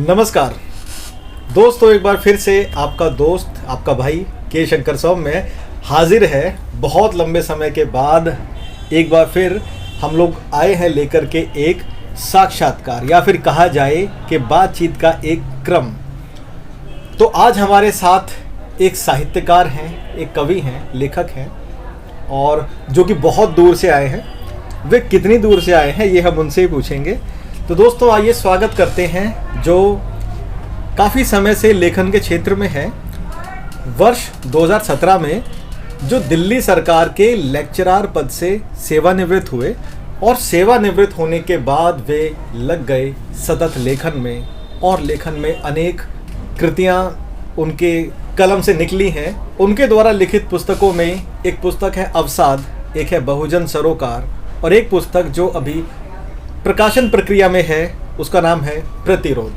नमस्कार दोस्तों, एक बार फिर से आपका दोस्त आपका भाई के शंकर सौम्य में हाजिर है। बहुत लंबे समय के बाद एक बार फिर हम लोग आए हैं लेकर के एक साक्षात्कार या फिर कहा जाए कि बातचीत का एक क्रम। तो आज हमारे साथ एक साहित्यकार हैं, एक कवि हैं, लेखक हैं और जो कि बहुत दूर से आए हैं। वे कितनी दूर से आए हैं ये हम उनसे ही पूछेंगे। तो दोस्तों आइए स्वागत करते हैं जो काफ़ी समय से लेखन के क्षेत्र में है। वर्ष 2017 में जो दिल्ली सरकार के लेक्चरार पद से सेवानिवृत्त हुए और सेवानिवृत्त होने के बाद वे लग गए सतत लेखन में, और लेखन में अनेक कृतियाँ उनके कलम से निकली हैं। उनके द्वारा लिखित पुस्तकों में एक पुस्तक है अवसाद, एक है बहुजन सरोकार और एक पुस्तक जो अभी प्रकाशन प्रक्रिया में है, उसका नाम है प्रतिरोध।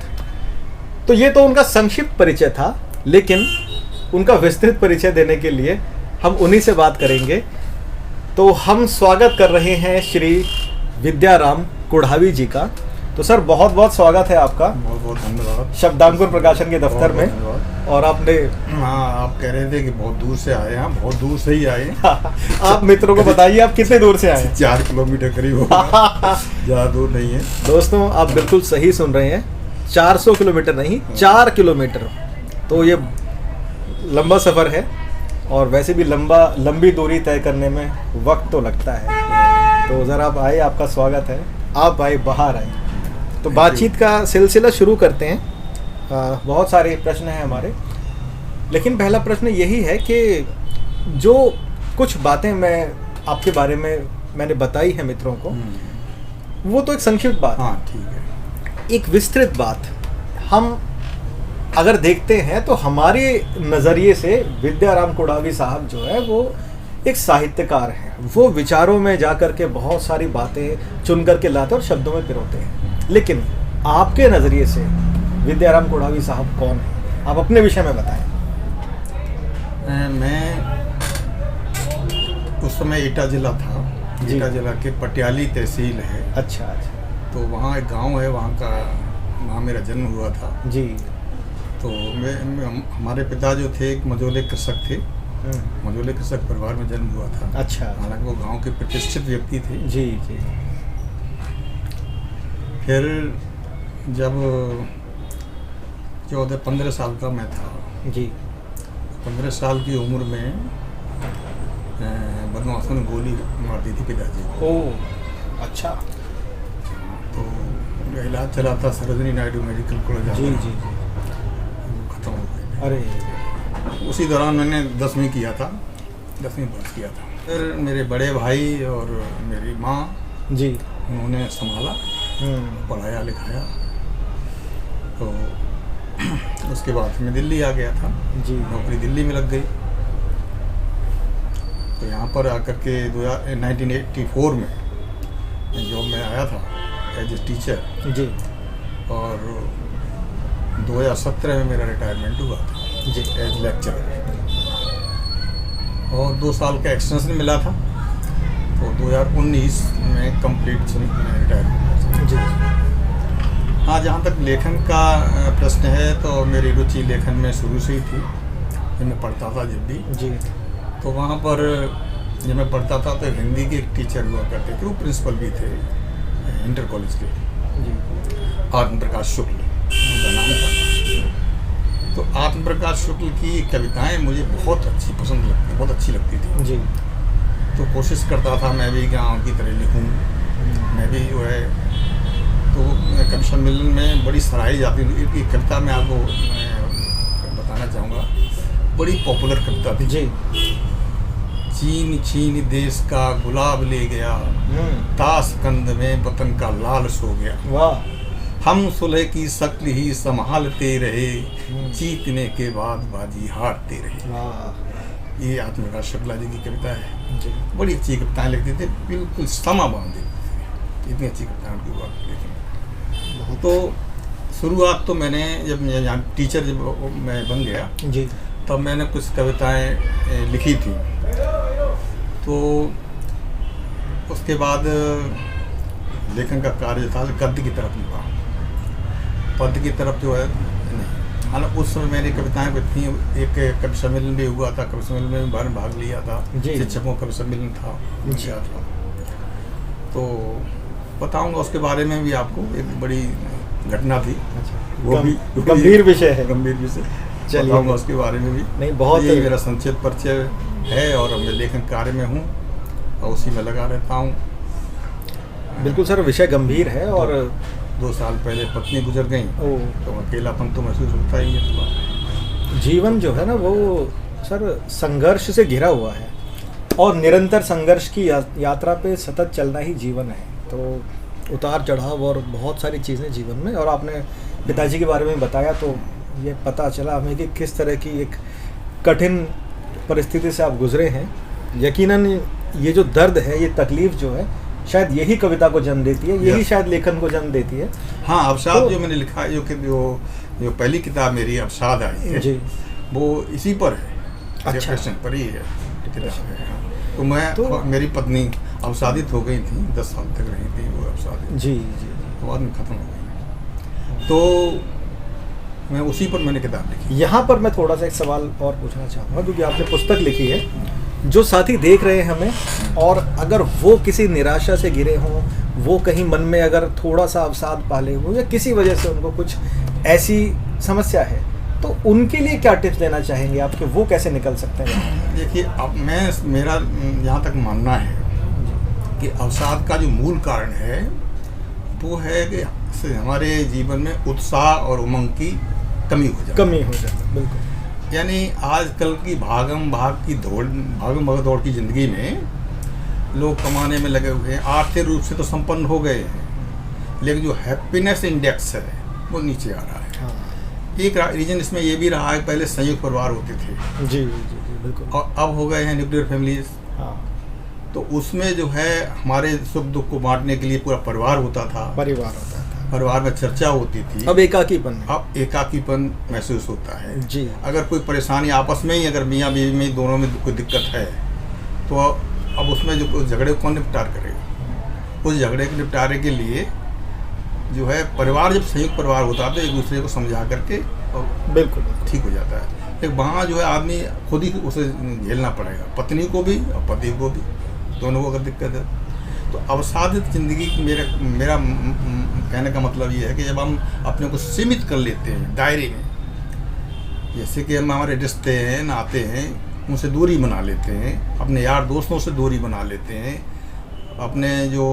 तो ये तो उनका संक्षिप्त परिचय था, लेकिन उनका विस्तृत परिचय देने के लिए हम उन्हीं से बात करेंगे। तो हम स्वागत कर रहे हैं श्री विद्याराम कुढ़ावी जी का। तो सर बहुत बहुत स्वागत है आपका। बहुत बहुत धन्यवाद। शब्दांकुर प्रकाशन के दफ्तर में। और आपने आप कह रहे थे कि बहुत दूर से आए हैं, बहुत दूर से ही आए। आप मित्रों को बताइए आप कितने दूर से आए? 4 किलोमीटर करीब होगा, ज़्यादा दूर नहीं है। दोस्तों आप बिल्कुल सही सुन रहे हैं, 400 किलोमीटर नहीं, 4 किलोमीटर। तो ये लंबा सफ़र है और वैसे भी लंबी दूरी तय करने में वक्त तो लगता है। तो ज़रा आप आए, आपका स्वागत है। आप आए, बाहर आए। तो बातचीत का सिलसिला शुरू करते हैं। बहुत सारे प्रश्न हैं हमारे, लेकिन पहला प्रश्न यही है कि जो कुछ बातें मैं आपके बारे में मैंने बताई है मित्रों को, वो तो एक संक्षिप्त बात। हाँ ठीक है। एक विस्तृत बात हम अगर देखते हैं तो हमारे नज़रिए से विद्याराम कुढ़ावी साहब जो है वो एक साहित्यकार हैं। वो विचारों में जा कर के बहुत सारी बातें चुन कर के लाते और शब्दों में पिरोते हैं। लेकिन आपके नज़रिए से विद्याराम कुढ़ावी साहब कौन है? आप अपने विषय में बताएं। मैं उस समय ईटा जिला था। ईटा जिला के पटियाली तहसील है। अच्छा अच्छा। तो वहाँ एक गांव है, वहाँ मेरा जन्म हुआ था जी। तो हमारे पिता जो थे एक मझोले कृषक थे। मझोले कृषक परिवार में जन्म हुआ था। अच्छा। हालांकि वो गांव के प्रतिष्ठित व्यक्ति थे। जी जी। फिर जब 14-15 साल का मैं था जी, 15 साल की उम्र में बदमाशों ने गोली मार दी थी पिताजी को। ओह अच्छा। तो इलाज चला था सरोजिनी नायडू मेडिकल कॉलेज। जी जी जी। खत्म हो गए। अरे उसी दौरान मैंने 10वीं किया था, 10वीं पास किया था। फिर मेरे बड़े भाई और मेरी माँ जी, उन्होंने संभाला, पढ़ाया लिखाया। तो उसके बाद मैं दिल्ली आ गया था जी। नौकरी दिल्ली में लग गई। तो यहाँ पर आकर के 1984 में जॉब में आया था एज ए टीचर जी। और 2017 में मेरा रिटायरमेंट हुआ था जी एज लेक्चरर। और 2 साल का एक्सटेंशन मिला था, तो 2019 में कंप्लीट रिटायरमेंट जी। हाँ, जहाँ तक लेखन का प्रश्न है तो मेरी रुचि लेखन में शुरू से ही थी। जब मैं पढ़ता था जब भी जी, तो वहाँ पर जब मैं पढ़ता था तो हिंदी के एक टीचर हुआ करते थे, वो प्रिंसिपल भी थे इंटर कॉलेज के जी। आत्म प्रकाश शुक्ल उनका नाम था। तो आत्म प्रकाश शुक्ल की कविताएं मुझे बहुत अच्छी लगती थी जी। तो कोशिश करता था मैं भी गाँव की तरह लिखूँ। मैं भी जो है तो कवि सम्मेलन में बड़ी सराही जाती थी। एक कविता मैं आपको बताना चाहूँगा, बड़ी पॉपुलर कविता थी। जी। चीन चीन देश का गुलाब ले गया, ताशकंद में वतन का लाल सो गया। वाह। हम सुलह की शक्ल ही संभालते रहे, जीतने के बाद बाजी हारते रहे। वाह। ये आत्मप्रकाश शुक्ला जी की कविता है जी। बड़ी अच्छी कविताएं लिखते थे, बिल्कुल समा बांध देते थे। इतनी अच्छी कविताएं उनकी हुआ लेकिन। तो शुरुआत तो मैंने जब यहाँ टीचर जब मैं बन गया जी, तब मैंने कुछ कविताएं लिखी थी। तो उसके बाद लेखन का कार्य था गद्य की तरफ मुड़ा। पद की तरफ जो है नहीं। हालांकि उस समय मेरी कविताएं भी थी, एक कवि सम्मेलन भी हुआ था, कवि सम्मेलन में भी भाग लिया था, जी। शिक्षकों का कवि सम्मेलन था, जी। किया था। तो बताऊंगा उसके बारे में भी आपको, एक बड़ी घटना थी, वो भी गंभीर विषय है। गंभीर विषय, चलिए। बताऊंगा उसके बारे में भी। नहीं, बहुत यही मेरा संक्षिप्त परिचय है और मैं लेखन कार्य में हूँ और उसी में लगा रहता हूँ। बिल्कुल सर, विषय गंभीर है और 2 साल पहले पत्नी गुजर गई, तो अकेलापन तो महसूस होता ही है थोड़ा। जीवन जो है ना वो सर संघर्ष से घिरा हुआ है और निरंतर संघर्ष की यात्रा पे सतत चलना ही जीवन है। तो उतार चढ़ाव और बहुत सारी चीज़ें जीवन में, और आपने पिताजी के बारे में बताया तो ये पता चला हमें कि किस तरह की एक कठिन परिस्थिति से आप गुजरे हैं। यकीनन ये जो दर्द है, ये तकलीफ जो है, शायद यही कविता को जन्म देती है, यही शायद लेखन को जन्म देती है। हाँ, अवसाद तो, जो मैंने लिखा है, जो पहली किताब मेरी अवसाद आई है जी, वो इसी पर है, अच्छा। डिप्रेशन पर ही है किताब है। तो मेरी पत्नी अवसादित हो गई थी, 10 साल तक रही थी वो अवसादित, जी जी, तो बाद में खत्म हो गई। तो मैं उसी पर मैंने किताब लिखी। यहाँ पर मैं थोड़ा सा एक सवाल और पूछना चाहूँगा, क्योंकि आपने पुस्तक लिखी है, जो साथी देख रहे हैं हमें, और अगर वो किसी निराशा से घिरे हों, वो कहीं मन में अगर थोड़ा सा अवसाद पाले हो या किसी वजह से उनको कुछ ऐसी समस्या है, तो उनके लिए क्या टिप्स देना चाहेंगे आप कि वो कैसे निकल सकते हैं? देखिए, अब मेरा यहाँ तक मानना है कि अवसाद का जो मूल कारण है वो है कि हमारे जीवन में उत्साह और उमंग की कमी हो जाती। बिल्कुल। यानी आजकल की भागम भाग की ज़िंदगी में लोग कमाने में लगे हुए हैं, आर्थिक रूप से तो संपन्न हो गए हैं, लेकिन जो हैप्पीनेस इंडेक्स है वो नीचे आ रहा है। हाँ। एक रीजन इसमें ये भी रहा है, पहले संयुक्त परिवार होते थे, जी जी जी, बिल्कुल, और अब हो गए हैं न्यूक्लियर फैमिलीज। हाँ। तो उसमें जो है हमारे सुख दुख को बांटने के लिए पूरा परिवार होता था, परिवार में चर्चा होती थी। अब एकाकीपन महसूस होता है जी। अगर कोई परेशानी आपस में ही, अगर मियाँ बीवी में दोनों में कोई दिक्कत है, तो अब उसमें जो झगड़े को कौन निपटार करेगा? उस झगड़े के निपटारे के लिए जो है परिवार, जब संयुक्त परिवार होता है तो एक दूसरे को समझा करके और बिल्कुल ठीक हो जाता है। एक वहाँ जो है आदमी खुद ही उसे झेलना पड़ेगा, पत्नी को भी और पति को भी, दोनों को अगर दिक्कत है। तो अवसादित जिंदगी मेरा कहने का मतलब ये है कि जब हम अपने को सीमित कर लेते हैं दायरे में, जैसे कि हम हमारे रिश्ते हैं, नाते हैं, उनसे दूरी बना लेते हैं, अपने यार दोस्तों से दूरी बना लेते हैं, अपने जो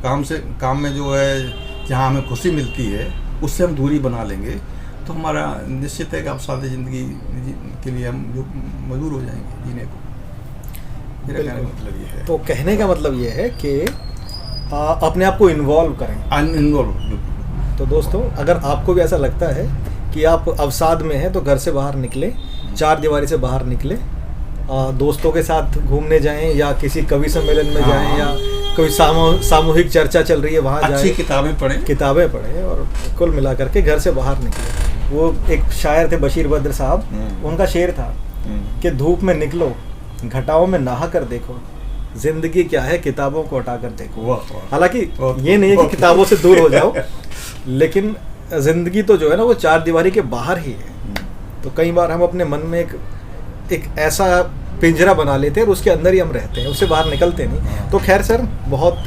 काम में जो है जहाँ हमें खुशी मिलती है उससे हम दूरी बना लेंगे, तो हमारा निश्चित है कि अवसादित ज़िंदगी के लिए हम जो मजबूर हो जाएंगे जीने को। मेरा कहने का मतलब ये है। तो कहने का मतलब ये है कि अपने आप को इन्वॉल्व करें, इन्वॉल्व। तो दोस्तों, अगर आपको भी ऐसा लगता है कि आप अवसाद में हैं, तो घर से बाहर निकले, 4 दीवारी से बाहर निकले, दोस्तों के साथ घूमने जाएं या किसी कवि सम्मेलन में जाएं या कोई सामूहिक चर्चा चल रही है वहाँ जाएं, अच्छी किताबें पढ़ें और कुल मिला करके घर से बाहर निकले। वो एक शायर थे बशीर बद्र साहब, उनका शेर था कि धूप में निकलो, घटाओं में नहा कर देखो, जिंदगी क्या है किताबों को हटा कर देखो। हालांकि ये नहीं है कि किताबों से दूर हो जाओ, लेकिन जिंदगी तो जो है ना वो 4 दीवारी के बाहर ही है। तो कई बार हम अपने मन में एक ऐसा पिंजरा बना लेते हैं और उसके अंदर ही हम रहते हैं, उससे बाहर निकलते नहीं। तो खैर सर, बहुत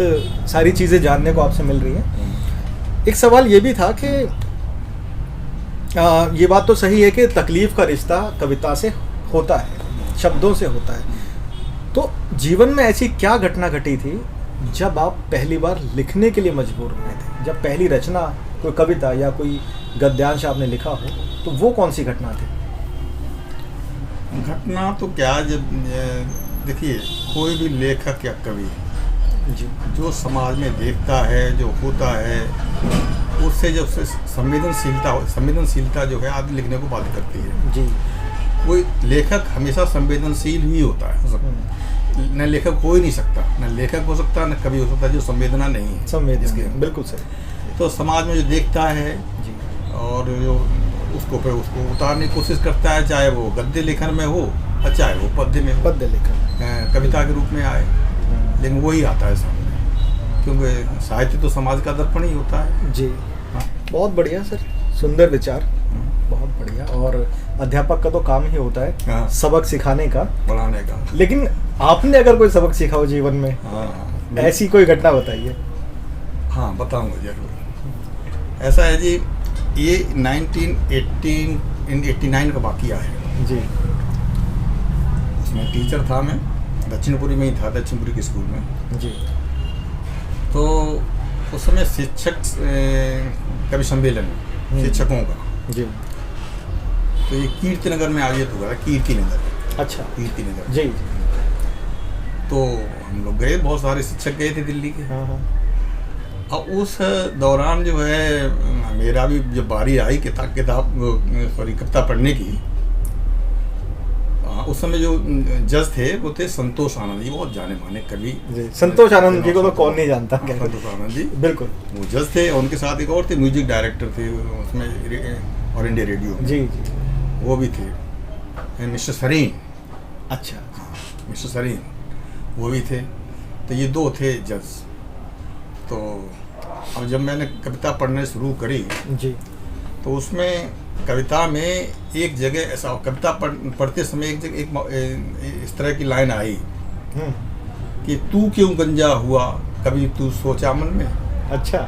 सारी चीज़ें जानने को आपसे मिल रही हैं। एक सवाल ये भी था कि ये बात तो सही है कि तकलीफ़ का रिश्ता कविता से होता है, शब्दों से होता है। तो जीवन में ऐसी क्या घटना घटी थी जब आप पहली बार लिखने के लिए मजबूर हुए थे? जब पहली रचना, कोई कविता या कोई गद्यांश आपने लिखा हो, तो वो कौन सी घटना थी? घटना तो क्या, जब देखिए कोई भी लेखक या कवि जी, जो समाज में देखता है, जो होता है, उससे जब संवेदनशीलता जो है आदमी लिखने को बाध्य करती है जी। कोई लेखक हमेशा संवेदनशील ही होता है, न लेखक हो ही नहीं सकता, न लेखक हो सकता, न कवि हो सकता जो संवेदना नहीं है। संवेदना, बिल्कुल सही। तो समाज में जो देखता है जी, और जो उसको उतारने की कोशिश करता है, चाहे वो गद्य लेखन में हो और चाहे वो पद्य में हो, पद्य लेखन, कविता के रूप में आए, लेकिन वही आता है सामने, क्योंकि साहित्य तो समाज का दर्पण ही होता है। जी। बहुत बढ़िया सर, सुंदर विचार, बहुत बढ़िया। और अध्यापक का तो काम ही होता है हाँ। सबक सिखाने का, पढ़ाने का। लेकिन आपने अगर कोई सबक सीखा हो जीवन में, हाँ ऐसी कोई घटना बताइए। हाँ बताऊंगा जरूर। ऐसा है जी, ये 1989 का वाकया है। जी उसमें टीचर था मैं, दक्षिणपुरी में ही था, दक्षिणपुरी के स्कूल में। जी तो उस समय शिक्षक कवि सम्मेलन शिक्षकों का, जी तो ये कीर्तिनगर में आयोजित हुआ था, कीर्तिनगर। अच्छा कीर्तिनगर जी। तो हम लोग गए, बहुत सारे शिक्षक गए थे दिल्ली के। हाँ हाँ और उस दौरान जो है मेरा भी जब बारी आई कविता पढ़ने की, उस समय जो जज थे वो थे संतोष आनंद जी, बहुत जाने माने कवि। जी, संतोष आनंद जी को तो कौन नहीं जानता। संतोष आनंद जी बिल्कुल। वो जज थे, और उनके साथ एक और थे, म्यूजिक डायरेक्टर थे उसमें और इंडिया रेडियो में। जी जी। वो भी थे, मिस्टर सरीन। अच्छा हाँ, मिस्टर सरीन वो भी थे। तो ये दो थे जज। तो अब जब मैंने कविता पढ़ने शुरू करी जी, तो उसमें कविता में एक जगह ऐसा, कविता पढ़ते समय एक जगह इस तरह की लाइन आई कि तू क्यों गंजा हुआ कभी तू सोचा मन में, अच्छा,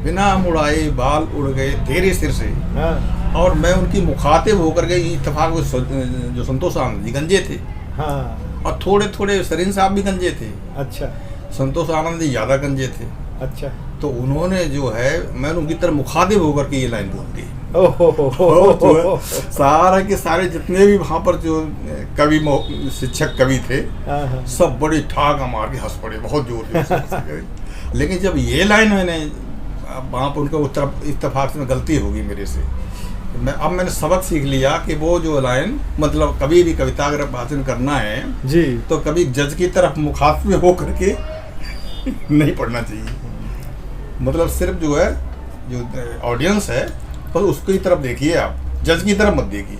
बिना मुड़ाए बाल उड़ गए तेरे सिर से। हाँ और मैं उनकी मुखातिब होकर के, इत्तेफाक जो संतोष आनंद जी गंजे थे, हाँ, और थोड़े थोड़े सरीन साहब भी गंजे थे। अच्छा संतोष आनंद जी ज़्यादा गंजे थे। अच्छा, तो उन्होंने जो है, मैंने उनकी तरफ मुखातिब होकर के ये लाइन बोल दी। ओहो, सारे के सारे जितने भी वहाँ पर जो शिक्षक कवि थे, हाँ हाँ, सब बड़ी ठाक मार के हंस पड़े, बहुत जोर से। लेकिन जब ये लाइन मैंने वहाँ पर उनका इत्तेफाक से गलती होगी मेरे से, मैंने सबक सीख लिया कि वो जो लाइन, मतलब कभी भी कविता अगर वाचन करना है जी, तो कभी जज की तरफ मुखातिब होकर के नहीं पढ़ना चाहिए। मतलब सिर्फ जो है, जो ऑडियंस है, बस उसकी तरफ देखिए आप, जज की तरफ मत देखिए।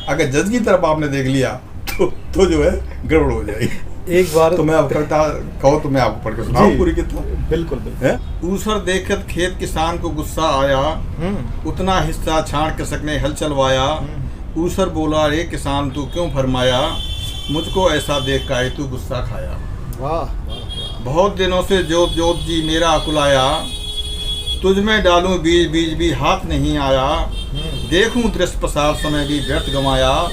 अगर जज की तरफ आपने देख लिया तो जो है गड़बड़ हो जाएगी। एक बार तो मैं अब कविता कहो तो मैं आपको पढ़ के सुनाऊं पूरी कितना। बिल्कुल बिल्कुल। ऊसर देखत खेत किसान को गुस्सा आया, उतना हिस्सा छाड़ के सकने हल चलवाया। ऊसर बोला रे किसान तू क्यों फरमाया, मुझको ऐसा देख का तू गुस्सा खाया। वाह वाह, बहुत दिनों से जोत जोत जी मेरा अकुलाया, तुझ में डालूं बीज बीज भी हाथ नहीं आया। देखूं दृष्ट प्रसार समय भी व्यर्थ गंवाया,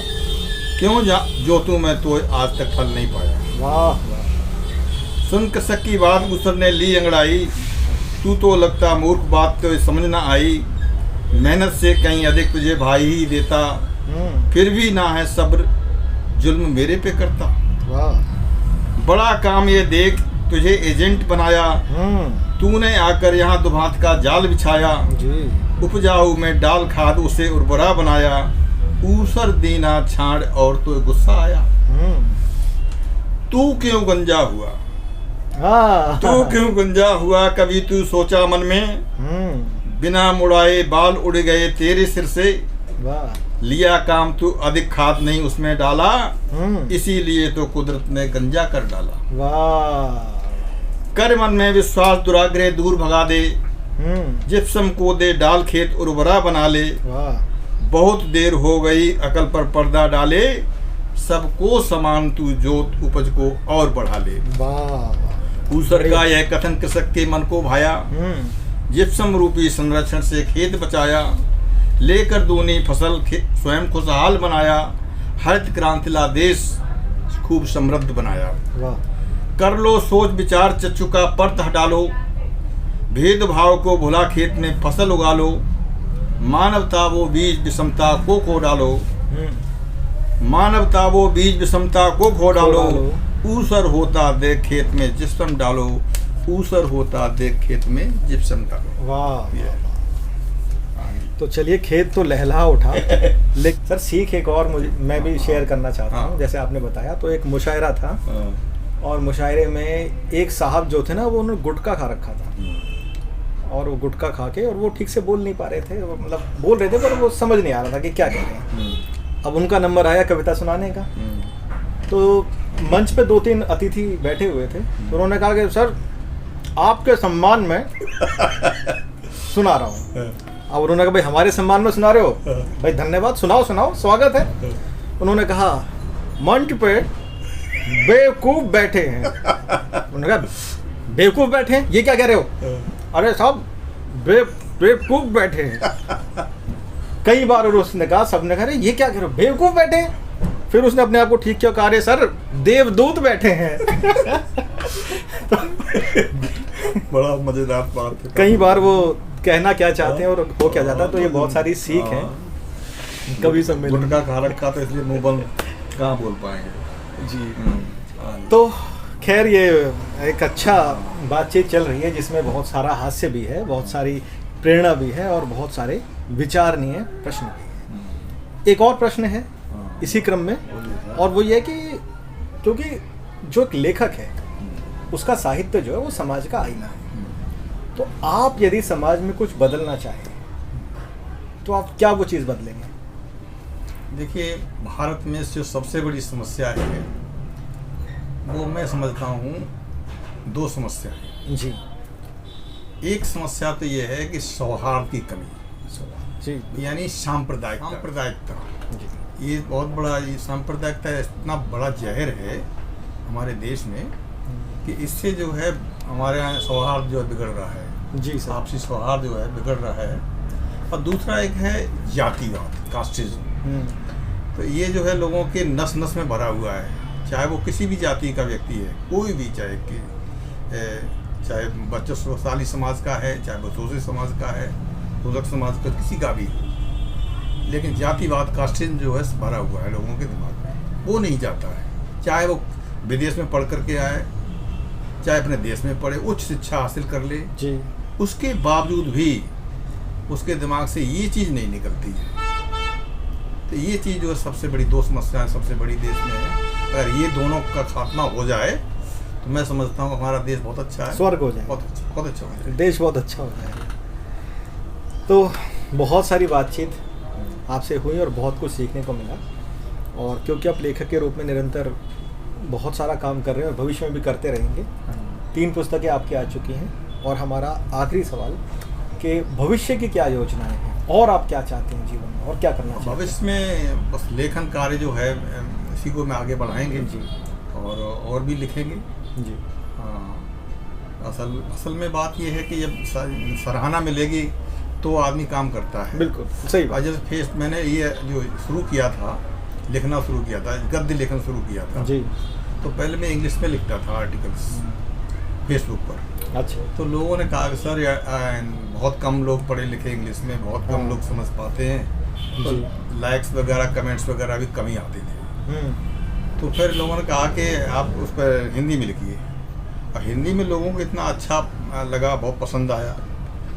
क्यों जोतूं मैं तो आज तक फल नहीं पाया। वाह वाह, सुन कसक की बात गुसर ने ली अंगड़ाई, तू तो लगता मूर्ख बात तो समझ न आई। मेहनत से कहीं अधिक तुझे भाई ही देता, फिर भी ना है सब्र जुल्म मेरे पे करता। वाह, बड़ा काम ये देख तुझे एजेंट बनाया, तूने आकर यहाँ दुभात का जाल बिछाया। जी, उपजाऊ में डाल खाद उसे उर्वरा बनाया, ऊसर दीना छाड़ और तो गुस्सा आया। तू क्यों गंजा हुआ, तू क्यों गंजा हुआ कभी तू सोचा मन में, बिना मुड़ाए बाल उड़ गए तेरे सिर से। वाह, लिया काम तू अधिक खाद नहीं उसमें डाला, इसीलिए तो कुदरत ने गंजा कर डाला। वाह, कर मन में विश्वास दुराग्रह दूर भगा दे, जिप्सम को दे डाल खेत उर्वरा बना ले। वाह, बहुत देर हो गई अकल पर पर्दा डाले, सबको समान तू जोत उपज को और बढ़ा ले। वाह, ऊसर का यह कथन कृषक के मन को भाया, जिप्सम रूपी संरक्षण से खेत बचाया। लेकर दूनी फसल स्वयं खुशहाल बनाया, हरित क्रांति ला देश खूब समृद्ध बनाया। वाह, कर लो सोच विचार चच्चू का पर्त हटा लो, भेदभाव को भुला खेत में फसल उगा लो। मानवता वो बीज विषमता को खो डालो, मानवता वो बीज विषमता को खो डालो। ऊसर होता देख खेत में जिप्सम डालो, ऊसर होता देख खेत में जिप्सम डालो। वाह, तो चलिए, खेत तो लहला उठा। लेकिन सर सीख एक और मैं भी शेयर करना चाहता हूँ। जैसे आपने बताया, तो एक मुशायरा था, और मुशायरे में एक साहब जो थे ना, वो उन्होंने गुटखा खा रखा था, और वो गुटखा खा के, और वो ठीक से बोल नहीं पा रहे थे, मतलब बोल रहे थे पर वो समझ नहीं आ रहा था कि क्या कह रहे हैं। अब उनका नंबर आया कविता सुनाने का, तो मंच पे 2-3 अतिथि बैठे हुए थे, तो उन्होंने कहा कि सर आपके सम्मान में सुना रहा हूँ। अब उन्होंने कहा भाई हमारे सम्मान में सुना रहे हो, भाई धन्यवाद, सुनाओ सुनाओ, स्वागत है। उन्होंने कहा मंच पे बेवकूफ बैठे हैं। उन्होंने कहा बेवकूफ बैठे हैं, ये क्या कह रहे हो? अरे साहब बेवकूफ बैठे हैं। कई बार उसने कहा, सबने कहा ये क्या कह रहे हो, बेवकूफ बैठे हैं। फिर उसने अपने आप को ठीक किया, कहा अरे सर देवदूत बैठे हैं। बड़ा मजेदार बात है। कई बार वो कहना क्या चाहते हैं और हो क्या जाता है, तो ये बहुत सारी सीख है। कभी सम्मेलन गुटखा खा रखा तो इसलिए मुंह बंद कहाँ बोल पाएंगे जी। तो खैर ये एक अच्छा बातचीत चल रही है जिसमें बहुत सारा हास्य भी है, बहुत सारी प्रेरणा भी है और बहुत सारे विचारणीय प्रश्न भी है। एक और प्रश्न है इसी क्रम में, और वो ये कि क्योंकि जो एक लेखक है उसका साहित्य जो है वो समाज का आईना है, तो आप यदि समाज में कुछ बदलना चाहें तो आप क्या वो चीज़ बदलेंगे? देखिए, भारत में जो सबसे बड़ी समस्या है वो मैं समझता हूँ दो समस्या है जी। एक समस्या तो ये है कि सौहार्द की कमी जी यानी सांप्रदायिकता। ये बहुत बड़ा, ये सांप्रदायिकता इतना बड़ा जहर है हमारे देश में कि इससे जो है हमारे यहाँ सौहार्द जो है बिगड़ रहा है जी सर। आपसी सौहार्द जो है बिगड़ रहा है। और दूसरा एक है जातिवाद, कास्टिज्म। तो ये जो है लोगों के नस नस में भरा हुआ है, चाहे वो किसी भी जाति का व्यक्ति है, कोई भी, चाहे बच्चों समाज का है, चाहे बसोसी समाज का है, तुगलक समाज का, किसी का भी, लेकिन जातिवाद, कास्टिज्म जो है भरा हुआ है लोगों के दिमाग में। वो नहीं जाता है, चाहे वो विदेश में पढ़ करके आए, चाहे अपने देश में पढ़े, उच्च शिक्षा हासिल कर ले जी, उसके बावजूद भी उसके दिमाग से ये चीज़ नहीं निकलती है। तो ये चीज़ जो है सबसे बड़ी दो समस्याएं सबसे बड़ी देश में है। अगर ये दोनों का खात्मा हो जाए तो मैं समझता हूँ हमारा देश बहुत अच्छा है, स्वर्ग हो जाए, बहुत अच्छा हो जाए, देश बहुत अच्छा हो जाए। तो बहुत सारी बातचीत आपसे हुई और बहुत कुछ सीखने को मिला, और क्योंकि आप लेखक के रूप में निरंतर बहुत सारा काम कर रहे हैं और भविष्य में भी करते रहेंगे। 3 पुस्तकें आपकी आ चुकी हैं, और हमारा आखिरी सवाल कि भविष्य की क्या योजनाएं हैं और आप क्या चाहते हैं जीवन में और क्या करना चाहते हैं? भविष्य में बस लेखन कार्य जो है इसी को मैं आगे बढ़ाएंगे जी, और भी लिखेंगे जी। हाँ, असल में बात ये है कि जब सराहना मिलेगी तो आदमी काम करता है। बिल्कुल सही बात। जैसे मैंने ये जो शुरू किया था, लिखना शुरू किया था, गद्य लेखन शुरू किया था जी, तो पहले मैं इंग्लिश में लिखता था आर्टिकल्स फेसबुक पर। अच्छा। तो लोगों ने कहा कि सर बहुत कम लोग पढ़े लिखे इंग्लिश में, बहुत कम लोग समझ पाते हैं, तो लाइक्स वगैरह कमेंट्स वगैरह भी कम ही आते थे। तो फिर लोगों ने कहा कि आप उस पर हिंदी में लिखिए, और हिंदी में लोगों को इतना अच्छा लगा, बहुत पसंद आया।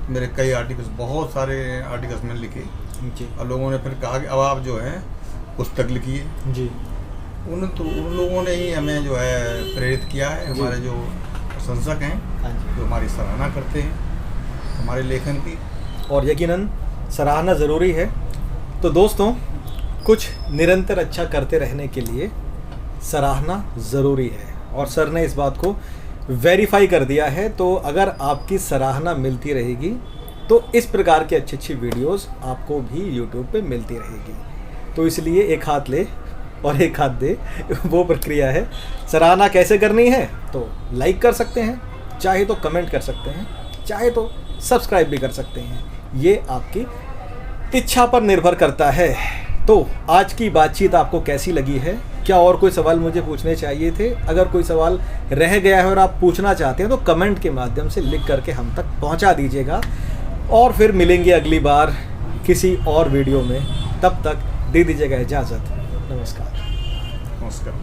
मेरे कई आर्टिकल्स, बहुत सारे आर्टिकल्स मैंने लिखे जी, और लोगों ने फिर कहा कि अब आप जो है पुस्तक लिखिए। जी। उन लोगों ने ही हमें जो है प्रेरित किया है। हमारे जो प्रशंसक हैं, हाँ जी। जो हमारी सराहना करते हैं हमारे लेखन की, और यकीनन सराहना ज़रूरी है। तो दोस्तों, कुछ निरंतर अच्छा करते रहने के लिए सराहना ज़रूरी है, और सर ने इस बात को वेरीफाई कर दिया है। तो अगर आपकी सराहना मिलती रहेगी तो इस प्रकार की अच्छी अच्छी वीडियोस आपको भी यूट्यूब पे मिलती रहेगी। तो इसलिए एक हाथ ले और एक हाथ दे, वो प्रक्रिया है। सराहना कैसे करनी है? तो लाइक कर सकते हैं, चाहे तो कमेंट कर सकते हैं, चाहे तो सब्सक्राइब भी कर सकते हैं। ये आपकी इच्छा पर निर्भर करता है। तो आज की बातचीत आपको कैसी लगी है? क्या और कोई सवाल मुझे पूछने चाहिए थे? अगर कोई सवाल रह गया है और आप पूछना चाहते हैं तो कमेंट के माध्यम से लिख करके हम तक पहुंचा दीजिएगा, और फिर मिलेंगे अगली बार किसी और वीडियो में। तब तक दे दीजिएगा इजाज़त। नमस्कार। नमस्कार।